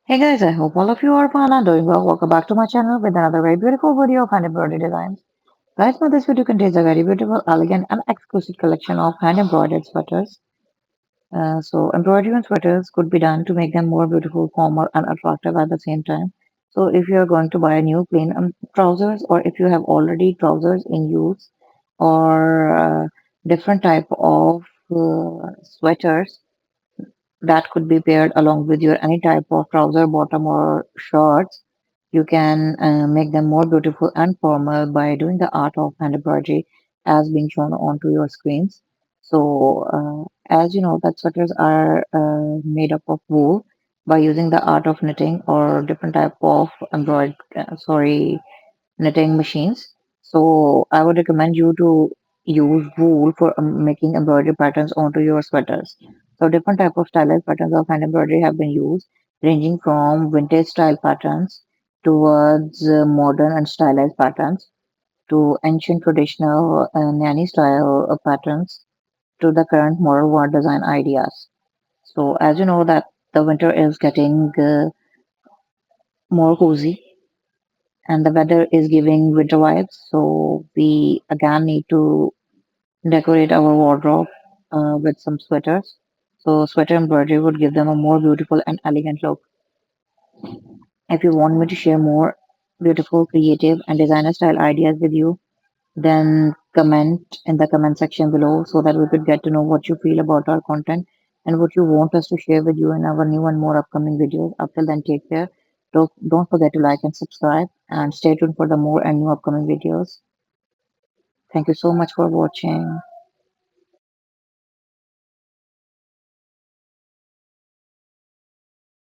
Hey guys, I hope all of you are fine and doing well. Welcome back to my channel with another very beautiful video of hand embroidery designs. Guys, now this video contains a very beautiful, elegant and exclusive collection of hand embroidered sweaters. So embroidery on sweaters could be done to make them more beautiful, formal and attractive at the same time. So if you are going to buy a new plain trousers, or if you have already trousers in use, or different type of sweaters that could be paired along with your any type of trouser bottom or shorts. You can make them more beautiful and formal by doing the art of hand embroidery as being shown onto your screens. So as you know that sweaters are made up of wool by using the art of knitting or different type of knitting machines. So I would recommend you to use wool for making embroidery patterns onto your sweaters. So different type of stylized patterns of hand embroidery have been used, ranging from vintage style patterns towards modern and stylized patterns to ancient traditional nanny style patterns to the current modern war design ideas. So as you know that the winter is getting more cozy and the weather is giving winter vibes. So we again need to decorate our wardrobe with some sweaters. So sweater embroidery would give them a more beautiful and elegant look. If you want me to share more beautiful, creative, and designer style ideas with you, then comment in the comment section below so that we could get to know what you feel about our content and what you want us to share with you in our new and more upcoming videos. Until then, take care. Don't forget to like and subscribe and stay tuned for the more and new upcoming videos. Thank you so much for watching.